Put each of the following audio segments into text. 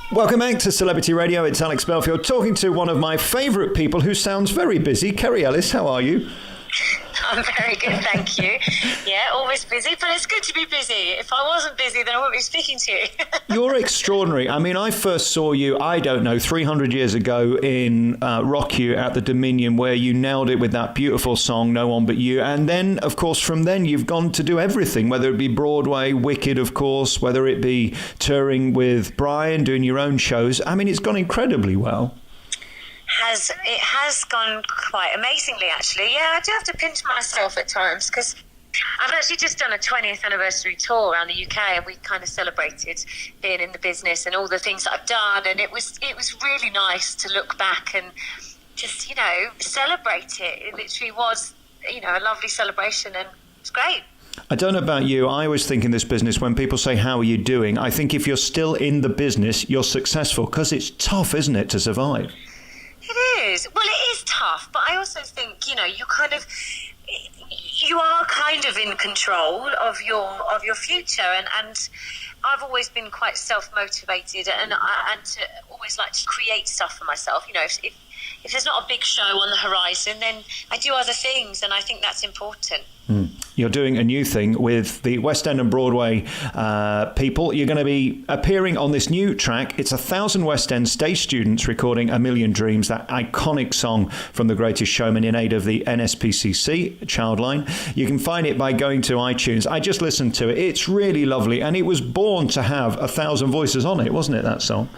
Welcome back to Celebrity Radio. It's Alex Belfield talking to one of my favourite people who sounds very busy. Kerry Ellis, how are you? I'm very good, thank you. Yeah, always busy, but it's good to be busy. If I wasn't busy, then I wouldn't be speaking to you. You're extraordinary. I mean, I first saw you, 300 years ago in Rock You at the Dominion, where you nailed it with that beautiful song, No One But You. And then, of course, from then you've gone to do everything, whether it be Broadway, Wicked, of course, whether it be touring with Brian, doing your own shows. I mean, it's gone incredibly well. It has gone quite amazingly, actually. Yeah, I do have to pinch myself at times because I've actually just done a 20th anniversary tour around the UK, and we kind of celebrated being in the business and all the things that I've done. And it was really nice to look back and just, celebrate it. It literally was, a lovely celebration, and it's great. I don't know about you. I always think in this business, when people say, how are you doing? I think if you're still in the business, you're successful, because it's tough, isn't it, to survive? It is. Well, it is tough, but I also think, you are kind of in control of your future, and I've always been quite self-motivated and to always like to create stuff for myself. If there's not a big show on the horizon, then I do other things, and I think that's important. You're doing a new thing with the West End and Broadway people. You're going to be appearing on this new track. It's 1,000 West End stage students recording A Million Dreams, that iconic song from The Greatest Showman, in aid of the NSPCC Childline. You can find it by going to iTunes. I just listened to it. It's really lovely, and it was born to have 1,000 voices on it, wasn't it, that song?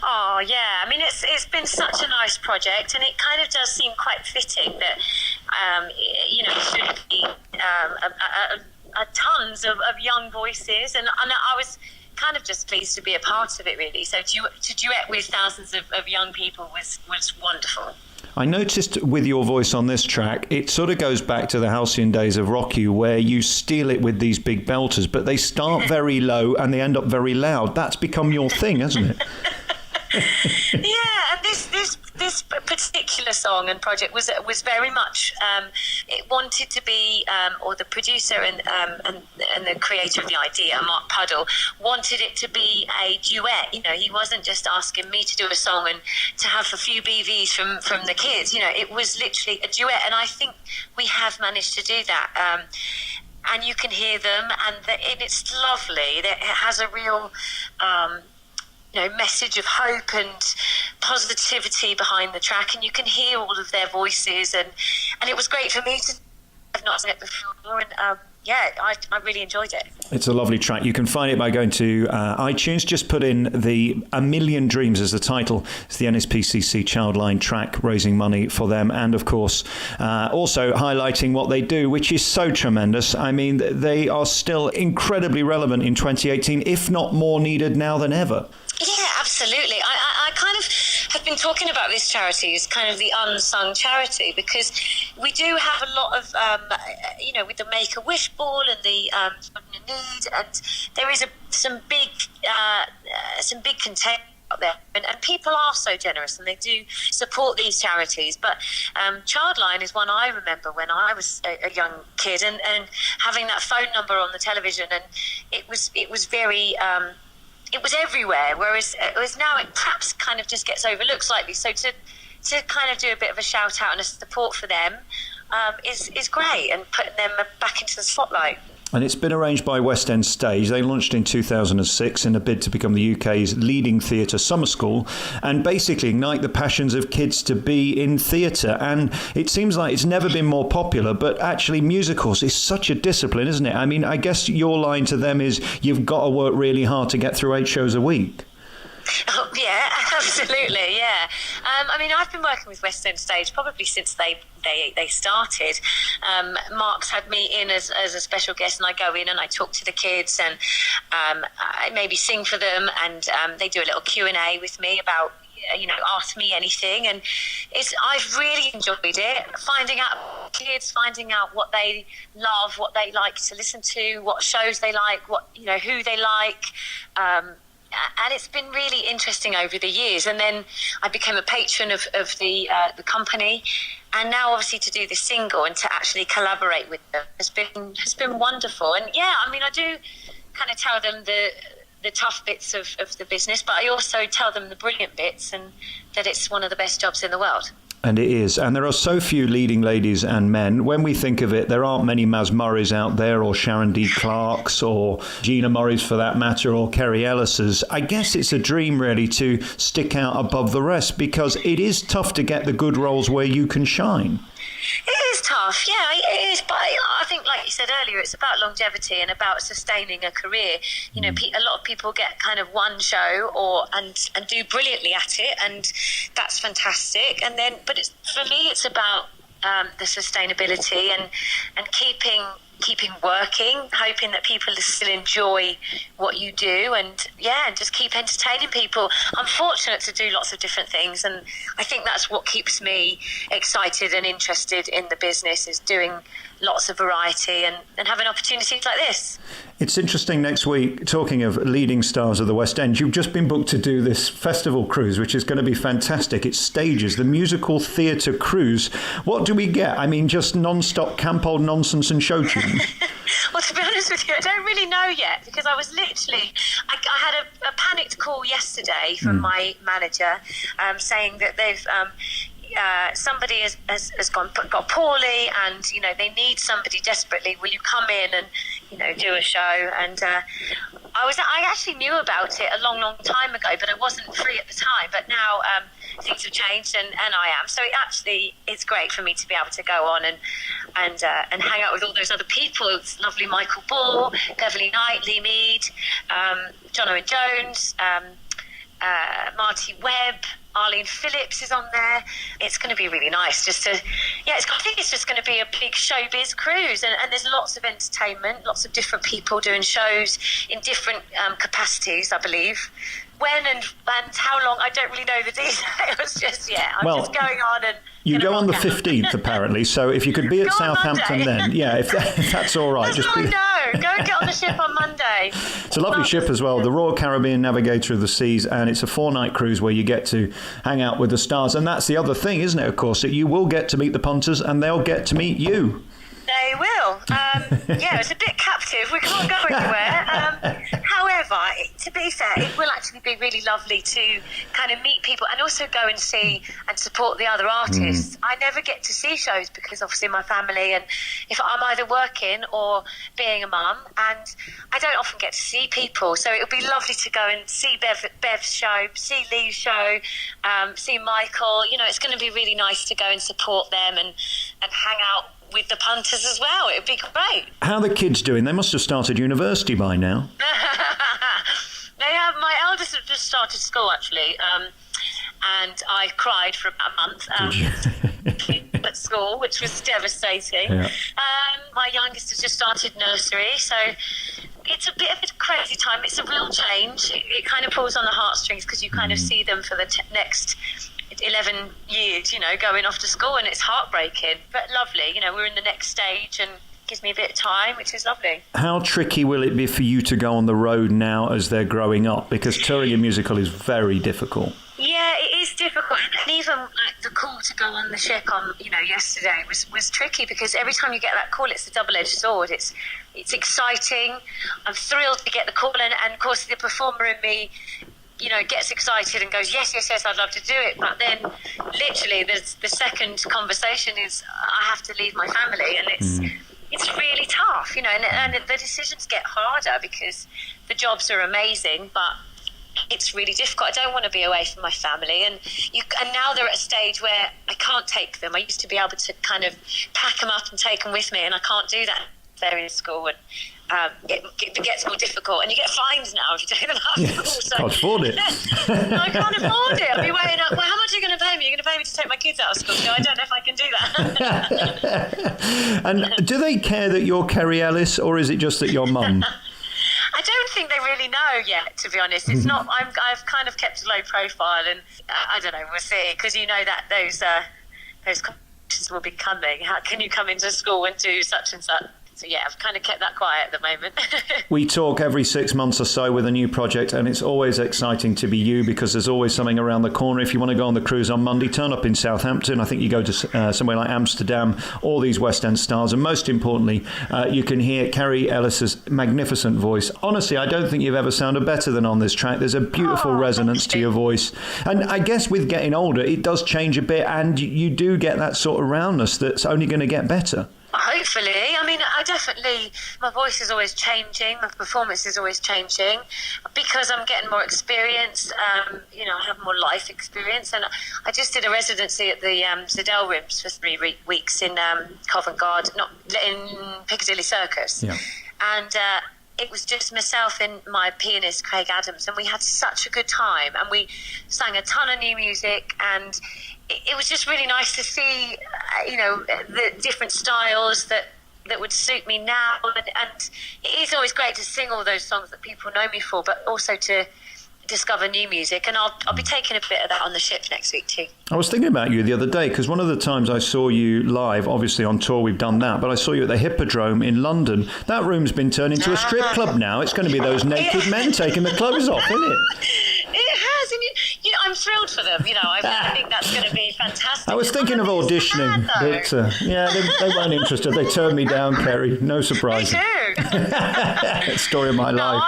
Oh, yeah. I mean, it's been such a nice project, and it kind of does seem quite fitting that, it should be tons of young voices. And I was kind of just pleased to be a part of it, really. So to duet with thousands of young people was wonderful. I noticed with your voice on this track, it sort of goes back to the halcyon days of Rock You, where you steal it with these big belters, but they start very low and they end up very loud. That's become your thing, hasn't it? Yeah, and this particular song and project was very much it wanted to be, or the producer and the creator of the idea, Mark Puddle, wanted it to be a duet. He wasn't just asking me to do a song and to have a few BVs from the kids. It was literally a duet, and I think we have managed to do that. And you can hear them, and it's lovely. It has a real message of hope and positivity behind the track, and you can hear all of their voices, and it was great for me to have not seen it before, and I really enjoyed it. It's a lovely track. You can find it by going to iTunes. Just put in A Million Dreams as the title. It's the NSPCC Childline track, raising money for them, and of course also highlighting what they do, which is so tremendous. I mean, they are still incredibly relevant in 2018, if not more needed now than ever. Yeah, absolutely. I kind of have been talking about this charity as kind of the unsung charity, because we do have a lot of, with the Make-A-Wish Ball and the Children in Need, and there is some big containers out there, and people are so generous, and they do support these charities. But Childline is one I remember when I was a young kid, and having that phone number on the television, and it was very. It was everywhere, whereas now it perhaps kind of just gets overlooked slightly. So to kind of do a bit of a shout out and a support for them is great, and putting them back into the spotlight. And it's been arranged by West End Stage. They launched in 2006 in a bid to become the UK's leading theatre summer school and basically ignite the passions of kids to be in theatre. And it seems like it's never been more popular, but actually musicals is such a discipline, isn't it? I mean, I guess your line to them is you've got to work really hard to get through 8 shows a week. Oh, yeah, absolutely, yeah. I've been working with West End Stage probably since they started. Mark's had me in as a special guest, and I go in and I talk to the kids, and I maybe sing for them, and they do a little Q&A with me about, ask me anything, and I've really enjoyed it, finding out kids, finding out what they love, what they like to listen to, what shows they like, who they like. And it's been really interesting over the years. And then I became a patron of the company, and now obviously to do this single and to actually collaborate with them has been wonderful. And yeah, I do kind of tell them the the tough bits of the business, but I also tell them the brilliant bits and that it's one of the best jobs in the world. And it is. And there are so few leading ladies and men. When we think of it, there aren't many Maz Murrays out there, or Sharon D. Clarks, or Gina Murrays for that matter, or Kerry Ellis's. I guess it's a dream really to stick out above the rest, because it is tough to get the good roles where you can shine. It is tough, yeah, it is. But I think, like you said earlier, it's about longevity and about sustaining a career. You know, a lot of people get kind of one show and do brilliantly at it, and that's fantastic. And then, but for me, it's about the sustainability and keeping working, hoping that people still enjoy what you do, and just keep entertaining people. I'm fortunate to do lots of different things, and I think that's what keeps me excited and interested in the business, is doing lots of variety and having opportunities like this. It's interesting, next week, talking of leading stars of the West End, you've just been booked to do this festival cruise, which is going to be fantastic. It stages the musical theatre cruise. What do we get? I mean, just non-stop camp old nonsense and show tunes? Well, to be honest with you, I don't really know yet, because I was literally, I had a panicked call yesterday from my manager saying that they've somebody has got poorly, and they need somebody desperately. Will you come in and do a show? And I actually knew about it a long time ago, but I wasn't free at the time. But now things have changed, and I am. So it's great for me to be able to go on and hang out with all those other people. It's lovely, Michael Ball, Beverly Knight, Lee Mead, John Owen Jones, Marty Webb. Arlene Phillips is on there. It's going to be really nice I think it's just going to be a big showbiz cruise, and there's lots of entertainment, lots of different people doing shows in different capacities, I believe. When and how long, I don't really know the details. Just just going on and... You go on the 15th, apparently, so if you could be at Southampton then, if that's all right. That's all I know. Go and get on the ship on Monday. It's a lovely ship as well, the Royal Caribbean Navigator of the Seas, and it's a 4-night cruise where you get to hang out with the stars. And that's the other thing, isn't it, of course, that you will get to meet the punters and they'll get to meet you. They will. It's a bit captive. We can't go anywhere. However, to be fair, it will actually be really lovely to kind of meet people and also go and see and support the other artists. I never get to see shows because obviously my family, and if I'm either working or being a mum, and I don't often get to see people. So it would be lovely to go and see Bev's show, see Lee's show, see Michael. It's going to be really nice to go and support them and hang out with the punters as well. It would be great. How are the kids doing? They must have started university by now. They have. My eldest has just started school, actually, and I cried for about a month at school, which was devastating. Yeah. My youngest has just started nursery, so it's a bit of a crazy time. It's a real change. It kind of pulls on the heartstrings, because you kind of see them for the next 11 years, going off to school, and it's heartbreaking, but lovely. We're in the next stage, and gives me a bit of time, which is lovely. How tricky will it be for you to go on the road now as they're growing up? Because touring a musical is very difficult. Yeah, it is difficult, and even like the call to go on the ship on, yesterday was tricky, because every time you get that call, it's a double-edged sword. It's exciting. I'm thrilled to get the call, and of course the performer in me, gets excited and goes, yes, I'd love to do it. But then literally the second conversation is, I have to leave my family, and it's really tough, and the decisions get harder, because the jobs are amazing, but it's really difficult. I don't want to be away from my family, and now they're at a stage where I can't take them. I used to be able to kind of pack them up and take them with me, and I can't do that. They're in school, and it gets more difficult, and you get fines now if you take them out of school. So can't afford it. I can't afford it. I'll be weighing up, how much are you going to pay me? You're going to pay me to take my kids out of school? No, I don't know if I can do that. And do they care that you're Kerry Ellis, or is it just that you're mum? I don't think they really know yet, to be honest. It's not. I've kind of kept a low profile, and I don't know. We'll see, because that those competitions will be coming. How can you come into school and do such and such? So yeah, I've kind of kept that quiet at the moment. We talk every 6 months or so with a new project, and it's always exciting to be you because there's always something around the corner. If you want to go on the cruise on Monday, turn up in Southampton. I think you go to somewhere like Amsterdam, all these West End stars, and most importantly, you can hear Kerry Ellis's magnificent voice. Honestly, I don't think you've ever sounded better than on this track. There's a beautiful resonance to your voice, and I guess with getting older, it does change a bit, and you do get that sort of roundness that's only going to get better. Hopefully. I mean, my voice is always changing, my performance is always changing because I'm getting more experience, I have more life experience. And I just did a residency at the Zedell Rooms for 3 weeks in Covent Garden, not in Piccadilly Circus. Yeah. And it was just myself and my pianist, Craig Adams, and we had such a good time. And we sang a ton of new music, and it was just really nice to see, the different styles that would suit me now. And it is always great to sing all those songs that people know me for, but also to discover new music. And I'll be taking a bit of that on the ship next week too. I was thinking about you the other day because one of the times I saw you live, obviously on tour we've done that, but I saw you at the Hippodrome in London. That room's been turned into a strip club now. It's going to be those naked men taking the clothes off, isn't it? It has, and I'm thrilled for them. I think that's going to be fantastic. I was thinking of auditioning, but they weren't interested. They turned me down, Kerry. No surprise. Me too. Story of my life.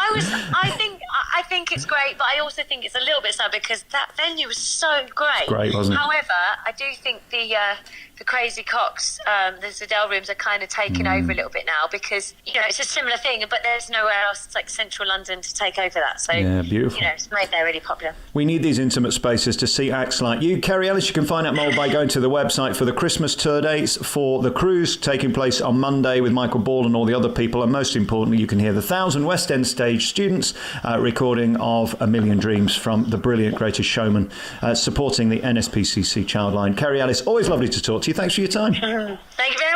I think it's great, but I also think it's a little bit sad because that venue was so great. Great, wasn't it? However, I do think the Crazy Cocks, the Zedell Rooms are kind of taking over a little bit now because, it's a similar thing, but there's nowhere else like central London to take over that. So, yeah, beautiful. It's made there really popular. We need these intimate spaces to see acts like you. Kerry Ellis, you can find out more by going to the website for the Christmas tour dates for the cruise taking place on Monday with Michael Ball and all the other people. And most importantly, you can hear the 1,000 West End stage students recording of A Million Dreams from the brilliant Greatest Showman, supporting the NSPCC Childline. Kerry Ellis, always lovely to talk to you. Thanks for your time. Thank you very much.